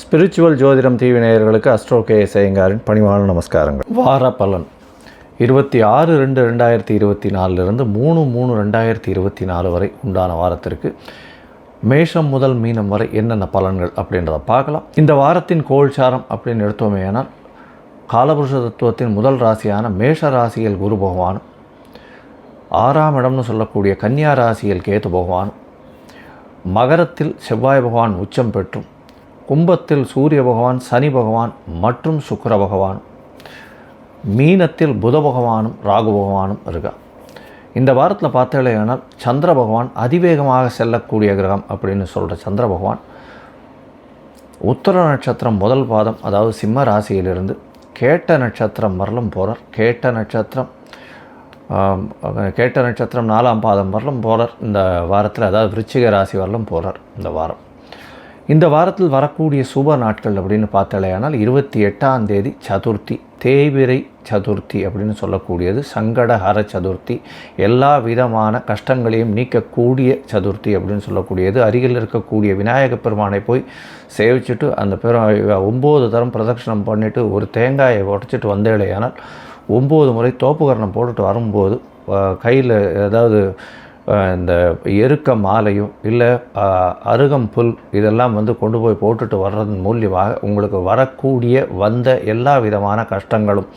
Spiritual ஜோதிடம் TV நேயர்களுக்கு astro KS ஐயங்காரின் பணிவான நமஸ்காரங்கள். வார பலன் 26/2/2024 3/3/2024 வரை உண்டான வாரத்திற்கு மேஷம் முதல் மீனம் வரை என்னென்ன பலன்கள் அப்படின்றத பார்க்கலாம். இந்த வாரத்தின் கோல்சாரம் அப்படின்னு எடுத்தோமேயானால் காலபுருஷ தத்துவத்தின் முதல் ராசியான மேஷ ராசியில் குரு பகவானும், 6ஆம் இடம்னு சொல்லக்கூடிய கன்னியா ராசியில் கேது பகவானும், மகரத்தில் செவ்வாய் பகவான் உச்சம் பெற்றும், கும்பத்தில் சூரிய பகவான், சனி பகவான் மற்றும் சுக்கிர பகவானும், மீனத்தில் புத பகவானும் ராகு பகவானும் இருக்கா. இந்த வாரத்தில் பார்த்தீங்கன்னா சந்திர பகவான் அதிவேகமாக செல்லக்கூடிய கிரகம் அப்படின்னு சொல்கிற சந்திர பகவான் உத்தர நட்சத்திரம் முதல் பாதம், அதாவது சிம்ம ராசியிலிருந்து கேட்ட நட்சத்திரம் வரலும் போகிறார். கேட்ட நட்சத்திரம் 4ஆம் பாதம் வரலும் போகிறார் இந்த வாரத்தில், அதாவது விருச்சிக ராசி வரலும் போகிறார் இந்த வாரம். இந்த வாரத்தில் வரக்கூடிய சுப நாட்கள் அப்படின்னு பார்த்தாலேயானால் 28ஆம் தேதி சதுர்த்தி, தேய்பிறை சதுர்த்தி அப்படின்னு சொல்லக்கூடியது, சங்கடஹர சதுர்த்தி, எல்லா விதமான கஷ்டங்களையும் நீக்கக்கூடிய சதுர்த்தி அப்படின்னு சொல்லக்கூடியது. அருகில் இருக்கக்கூடிய விநாயக பெருமானை போய் சேவிச்சுட்டு அந்த 9 தரம் பிரதட்சணம் பண்ணிவிட்டு ஒரு தேங்காயை உடைச்சிட்டு வந்தேலையானால் 9 முறை தோப்புகரணம் போட்டுட்டு வரும்போது கையில் ஏதாவது இந்த எருக்க மாலையும் இல்லை அருகம்புல் இதெல்லாம் கொண்டு போய் போட்டுட்டு வர்றதன் மூலியமாக உங்களுக்கு வரக்கூடிய வந்த எல்லா விதமான கஷ்டங்களும்,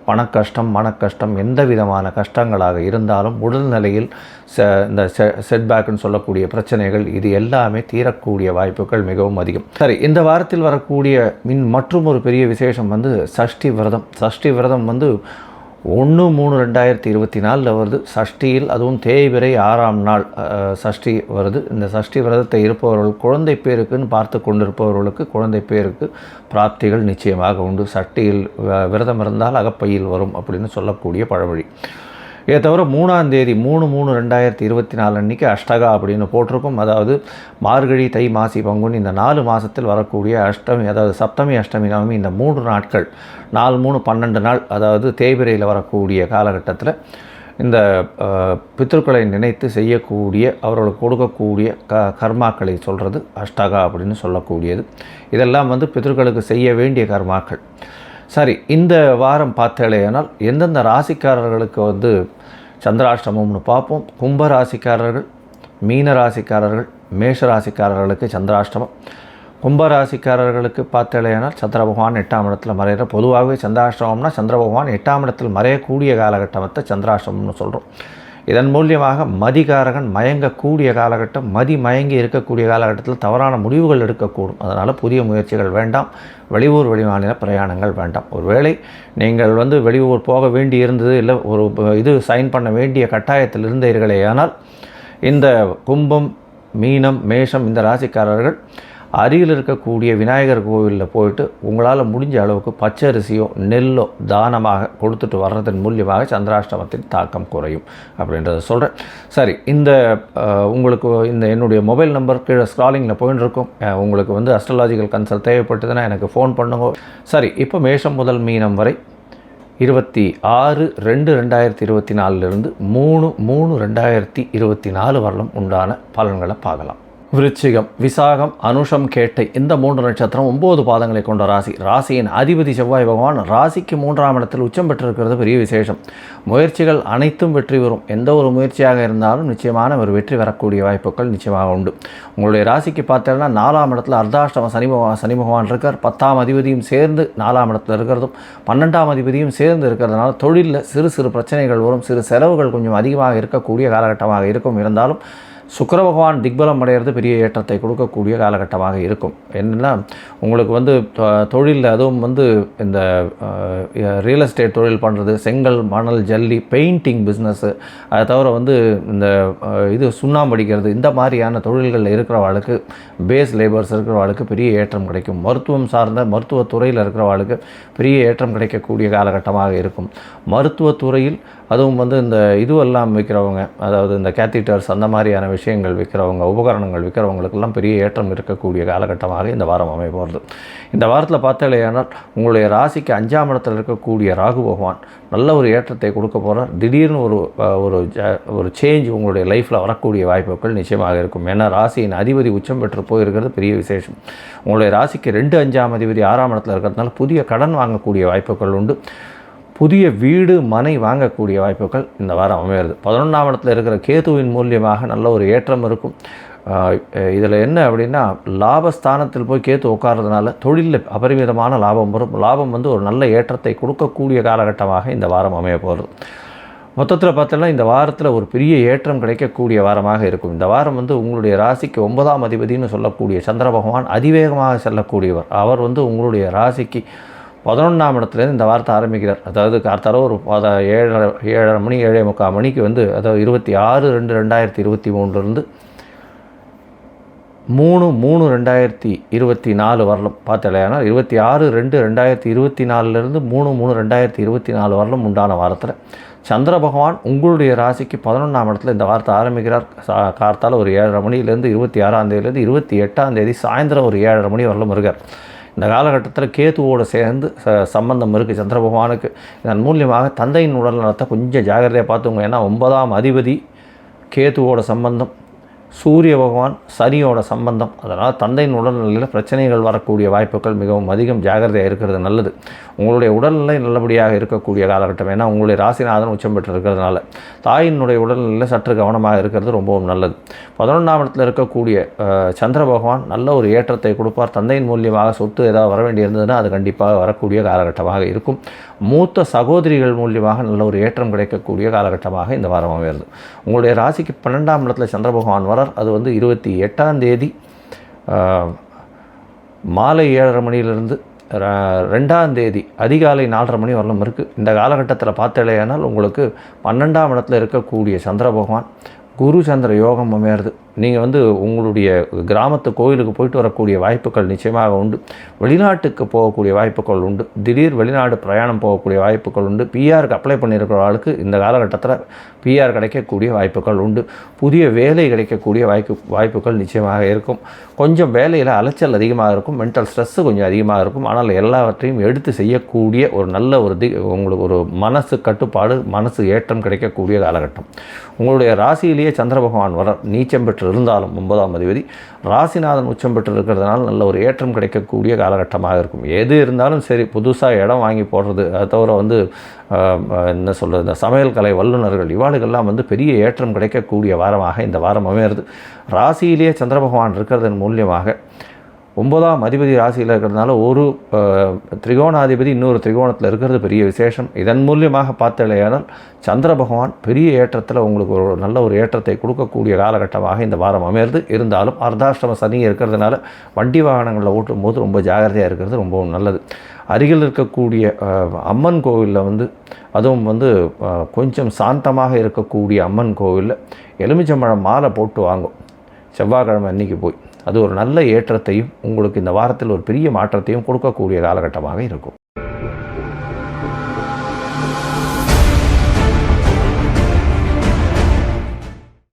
பணக்கஷ்டம், மனக்கஷ்டம், எந்த விதமான கஷ்டங்களாக இருந்தாலும் உடல்நிலையில் இந்த செட்பேக்குன்னு சொல்லக்கூடிய பிரச்சனைகள் இது எல்லாமே தீரக்கூடிய வாய்ப்புகள் மிகவும் அதிகம். சரி, இந்த வாரத்தில் வரக்கூடிய மற்றும் ஒரு பெரிய விசேஷம் சஷ்டி விரதம். சஷ்டி விரதம் 1/3/2024 வருது. சஷ்டியில் அதுவும் தேய்பிறை 6ஆம் நாள் சஷ்டி வருது. இந்த சஷ்டி விரதத்தை இருப்பவர்கள் குழந்தை பேருக்குன்னு பார்த்து கொண்டிருப்பவர்களுக்கு குழந்தை பேருக்கு பிராப்திகள் நிச்சயமாக உண்டு. சஷ்டியில் விரதம் இருந்தால் அகப்பையில் வரும் அப்படின்னு சொல்லக்கூடிய பழமொழி. இதை தவிர 3ஆம் தேதி 3/3/2024 அன்றைக்கி அஷ்டகா அப்படின்னு போட்டிருக்கும். அதாவது மார்கழி, தை, மாசி, பங்குனி இந்த 4 மாதத்தில் வரக்கூடிய அஷ்டமி, அதாவது சப்தமி, அஷ்டமி, நவமி இந்த 3 நாட்கள் 4 3 12 நாள், அதாவது தேய்பிரையில் வரக்கூடிய காலகட்டத்தில் இந்த பித்ருக்களை நினைத்து செய்யக்கூடிய, அவர்களுக்கு கொடுக்கக்கூடிய கர்மாக்களை சொல்கிறது அஷ்டகா அப்படின்னு சொல்லக்கூடியது. இதெல்லாம் பித்ருக்களுக்கு செய்ய வேண்டிய கர்மாக்கள். சரி, இந்த வாரம் பார்த்தேனால் எந்தெந்த ராசிக்காரர்களுக்கு சந்திராஷ்டமம்னு பார்ப்போம். கும்ப ராசிக்காரர்கள், மீன ராசிக்காரர்கள், மேஷ ராசிக்காரர்களுக்கு சந்திராஷ்டமம். கும்பராசிக்காரர்களுக்கு பார்த்தேனால் சந்திர பகவான் 8ஆம் இடத்துல மறைகிற, பொதுவாகவே சந்திராஷ்டமம்னா சந்திர பகவான் 8ஆம் இடத்தில் மறையக்கூடிய காலகட்டத்தை சந்திராஷ்டமம்னு சொல்கிறோம். இதன் மூலியமாக மதிகாரகன் மயங்கக்கூடிய காலகட்டம், மதி மயங்கி இருக்கக்கூடிய காலகட்டத்தில் தவறான முடிவுகள் எடுக்கக்கூடும். அதனால் புதிய முயற்சிகள் வேண்டாம். வெளியூர் வெளிமாநில பிரயாணங்கள் வேண்டாம். ஒருவேளை நீங்கள் வெளியூர் போக வேண்டி இருந்தது, இல்லை ஒரு சைன் பண்ண வேண்டிய கட்டாயத்தில் இருந்தீர்களே, ஆனால் இந்த கும்பம், மீனம், மேஷம் இந்த ராசிக்காரர்கள் அருகில் இருக்கக்கூடிய விநாயகர் கோவிலில் போயிட்டு உங்களால் முடிஞ்ச அளவுக்கு பச்சரிசியோ நெல்லோ தானமாக கொடுத்துட்டு வர்றதன் மூலியமாக சந்திராஷ்டமத்தின் தாக்கம் குறையும் அப்படின்றத சொல்கிறேன். சரி, இந்த உங்களுக்கு இந்த என்னுடைய மொபைல் நம்பர் கீழே ஸ்க்ராலிங்கில் போயின்னு இருக்கும். உங்களுக்கு அஸ்ட்ராலாஜிக்கல் கன்சல்ட் தேவைப்பட்டதுன்னா எனக்கு ஃபோன் பண்ணுங்க. சரி, இப்போ மேஷம் முதல் மீனம் வரை 26/2/2024 3/3/2024 வரலும் உண்டான பலன்களை பார்க்கலாம். விருச்சிகம், விசாகம், அனுஷம், கேட்டை இந்த 3 நட்சத்திரம் 9 பாதங்களை கொண்ட ராசி. ராசியின் அதிபதி செவ்வாய் பகவான் ராசிக்கு 3ஆம் இடத்தில் உச்சம் பெற்றிருக்கிறது பெரிய விசேஷம். முயற்சிகள் அனைத்தும் வெற்றி வரும். எந்த ஒரு முயற்சியாக இருந்தாலும் நிச்சயமான ஒரு வெற்றி வரக்கூடிய வாய்ப்புகள் நிச்சயமாக உண்டு. உங்களுடைய ராசிக்கு பார்த்தீங்கன்னா 4ஆம் இடத்துல அர்த்தாஷ்டம சனி பகவான் இருக்கார். 10ஆம் அதிபதியும் சேர்ந்து 4ஆம் இடத்துல இருக்கிறதும் 12ஆம் அதிபதியும் சேர்ந்து இருக்கிறதுனால தொழிலில் சிறு சிறு பிரச்சனைகள் வரும். சிறு செலவுகள் கொஞ்சம் அதிகமாக இருக்கக்கூடிய காலகட்டமாக இருக்கும். இருந்தாலும் சுக்கிர பகவான் திக்பலம் அடைகிறது பெரிய ஏற்றத்தை கொடுக்கக்கூடிய காலகட்டமாக இருக்கும். என்னென்னா உங்களுக்கு தொழிலில் அதுவும் இந்த ரியல் எஸ்டேட் தொழில் பண்ணுறது, செங்கல், மணல், ஜல்லி, பெயிண்டிங் பிஸ்னஸ்ஸு, அதை தவிர இது சுண்ணாம்படிக்கிறது, இந்த மாதிரியான தொழில்களில் இருக்கிறவாளுக்கு, பேஸ் லேபர்ஸ் இருக்கிறவாளுக்கு பெரிய ஏற்றம் கிடைக்கும். மருத்துவம் சார்ந்த மருத்துவத்துறையில் இருக்கிறவாளுக்கு பெரிய ஏற்றம் கிடைக்கக்கூடிய காலகட்டமாக இருக்கும். மருத்துவத்துறையில் அதுவும் வந்து இந்த இதுவெல்லாம் விற்கிறவங்க, அதாவது இந்த கேத்தீட்டர்ஸ் அந்த மாதிரியான விஷயங்கள் விற்கிறவங்க, உபகரணங்கள் விற்கிறவங்களுக்கெல்லாம் பெரிய ஏற்றம் இருக்கக்கூடிய காலகட்டமாக இந்த வாரம் அமைய போகிறது. இந்த வாரத்தில் பார்த்தாலேயானால் உங்களுடைய ராசிக்கு 5ஆம் இடத்தில் இருக்கக்கூடிய ராகு பகவான் நல்ல ஒரு ஏற்றத்தை கொடுக்க போகிறார். திடீர்னு ஒரு சேஞ்ச் உங்களுடைய லைஃப்பில் வரக்கூடிய வாய்ப்புகள் நிச்சயமாக இருக்கும். ஏன்னா ராசியின் அதிபதி உச்சம் பெற்று போயிருக்கிறது பெரிய விசேஷம். உங்களுடைய ராசிக்கு 2, 5ஆம் அதிபதி 6ஆம் இடத்தில் இருக்கிறதுனால புதிய கடன் வாங்கக்கூடிய வாய்ப்புகள் உண்டு. புதிய வீடு மனை வாங்கக்கூடிய வாய்ப்புகள் இந்த வாரம் அமைகிறது. 11ஆம் இடத்தில் இருக்கிற கேதுவின் மூலியமாக நல்ல ஒரு ஏற்றம் இருக்கும். இதில் என்ன அப்படின்னா, லாபஸ்தானத்தில் போய் கேத்து உட்கார்றதுனால தொழிலில் அபரிமிதமான லாபம் வரும். லாபம் வந்து ஒரு நல்ல ஏற்றத்தை கொடுக்கக்கூடிய காலகட்டமாக இந்த வாரம் அமைய போகிறது. மொத்தத்தில் பார்த்தோன்னா இந்த வாரத்தில் ஒரு பெரிய ஏற்றம் கிடைக்கக்கூடிய வாரமாக இருக்கும். இந்த வாரம் வந்து உங்களுடைய ராசிக்கு 9ஆம் அதிபதினு சொல்லக்கூடிய சந்திர பகவான் அதிவேகமாக செல்லக்கூடியவர். அவர் வந்து உங்களுடைய ராசிக்கு 11ஆம் இடத்துலேருந்து இந்த வாரத்தை ஆரம்பிக்கிறார். அதாவது கார்த்தால ஒரு 7:30 மணி 7:45 மணிக்கு வந்து, அதாவது 26/2/2023 3/3/2024 வரலும் பார்த்தாலேனா 26/2/2024 3/3/2024 வரலும் உண்டான வாரத்தில் சந்திர பகவான் உங்களுடைய ராசிக்கு 11ஆம் இடத்துல இந்த வாரத்தை ஆரம்பிக்கிறார். கார்த்தால ஒரு 7:30 மணிலேருந்து 26ஆம் தேதியிலேருந்து 28ஆம் தேதி சாயந்தரம் ஒரு 7:30 மணி வரலும் இருக்கார். இந்த காலகட்டத்தில் கேத்துவோடு சேர்ந்து சம்பந்தம் இருக்குது சந்திர பகவானுக்கு. இதன் மூலியமாக தந்தையின் உடல் நலத்தை கொஞ்சம் ஜாகிரதையாக பார்த்துங்க. ஏன்னா 9ஆம் அதிபதி கேத்துவோட சம்பந்தம், சூரிய பகவான் சனியோட சம்பந்தம். அதனால் தந்தையின் உடல்நிலையில் பிரச்சனைகள் வரக்கூடிய வாய்ப்புகள் மிகவும் அதிகம். ஜாகிரதையாக இருக்கிறது நல்லது. உங்களுடைய உடல்நிலை நல்லபடியாக இருக்கக்கூடிய காலகட்டம். ஏன்னா உங்களுடைய ராசிநாதன் உச்சம் பெற்று இருக்கிறதுனால தாயினுடைய உடல்நிலையில் சற்று கவனமாக இருக்கிறது ரொம்பவும் நல்லது. 11ஆம் இடத்தில் இருக்கக்கூடிய சந்திர பகவான் நல்ல ஒரு ஏற்றத்தை கொடுப்பார். தந்தையின் மூலியமாக சொத்து ஏதாவது வர வேண்டியிருந்ததுன்னா அது கண்டிப்பாக வரக்கூடிய காலகட்டமாக இருக்கும். மூத்த சகோதரிகள் மூலியமாக நல்ல ஒரு ஏற்றம் கிடைக்கக்கூடிய காலகட்டமாக இந்த வாரம் அமைகிறது. உங்களுடைய ராசிக்கு 12ஆம் இடத்துல சந்திர பகவான் வரார். அது வந்து 28ஆம் தேதி மாலை 7:30 மணியிலிருந்து 2ஆம் தேதி அதிகாலை 4:30 மணி வரலும் இருக்குது. இந்த காலகட்டத்தில் பார்த்தாலேயானால் உங்களுக்கு 12ஆம் இடத்துல இருக்கக்கூடிய சந்திர பகவான் குரு சந்திர யோகம் அமையிறது. நீங்கள் வந்து உங்களுடைய கிராமத்து கோயிலுக்கு போயிட்டு வரக்கூடிய வாய்ப்புகள் நிச்சயமாக உண்டு. வெளிநாட்டுக்கு போகக்கூடிய வாய்ப்புகள் உண்டு. திடீர் வெளிநாடு பிரயாணம் போகக்கூடிய வாய்ப்புகள் உண்டு. பிஆருக்கு அப்ளை பண்ணியிருக்கிற ஆளுக்கு இந்த காலகட்டத்தில் பிஆர் கிடைக்கக்கூடிய வாய்ப்புகள் உண்டு. புதிய வேலை கிடைக்கக்கூடிய வாய்ப்புகள் நிச்சயமாக இருக்கும். கொஞ்சம் வேலையில் அலைச்சல் அதிகமாக இருக்கும். மென்டல் ஸ்ட்ரெஸ்ஸு கொஞ்சம் அதிகமாக இருக்கும். ஆனால் எல்லாவற்றையும் எடுத்து செய்யக்கூடிய ஒரு நல்ல உங்களுக்கு ஒரு மனசு கட்டுப்பாடு, மனசு ஏற்றம் கிடைக்கக்கூடிய காலகட்டம். உங்களுடைய ராசியிலேயே சந்திர பகவான் நீச்சம் பெற்று இருந்தாலும் 9ஆம் அதிபதி ராசிநாதன் உச்சம் பெற்று இருக்கிறதுனால நல்ல ஒரு ஏற்றம் கிடைக்கக்கூடிய காலகட்டமாக இருக்கும். எது இருந்தாலும் சரி, புதுசாக இடம் வாங்கி போடுறது, அதை தவிர வந்து என்ன சொல்கிறது, இந்த சமையல் கலை வல்லுநர்கள் இவாளுகள்லாம் வந்து பெரிய ஏற்றம் கிடைக்கக்கூடிய வாரமாக இந்த வாரம் அமையிறது. ராசியிலேயே சந்திர பகவான் இருக்கிறதன் மூலியமாக 9ஆம் அதிபதி ராசியில் இருக்கிறதுனால ஒரு திரிகோணாதிபதி இன்னொரு திரிகோணத்தில் இருக்கிறது பெரிய விசேஷம். இதன் மூலியமாக பார்த்தாலேயானால் சந்திர பகவான் பெரிய ஏற்றத்தில் உங்களுக்கு ஒரு நல்ல ஒரு ஏற்றத்தை கொடுக்கக்கூடிய காலகட்டமாக இந்த வாரம் அமையிறது. இருந்தாலும் அர்த்தாஷ்டம சனி இருக்கிறதுனால வண்டி வாகனங்களில் ஓட்டும் போது ரொம்ப ஜாகிரதையாக இருக்கிறது ரொம்பவும் நல்லது. அருகில் இருக்கக்கூடிய அம்மன் கோவிலில் வந்து, அதுவும் வந்து கொஞ்சம் சாந்தமாக இருக்கக்கூடிய அம்மன் கோவிலில் எலுமிச்சம்பழம் மாலை போட்டு வாங்கும் செவ்வாய்க்கிழமை அன்றைக்கி போய். அது ஒரு நல்ல ஏற்றத்தையும் உங்களுக்கு இந்த வாரத்தில் ஒரு பெரிய மாற்றத்தையும் கொடுக்கக்கூடிய காலகட்டமாக இருக்கும்.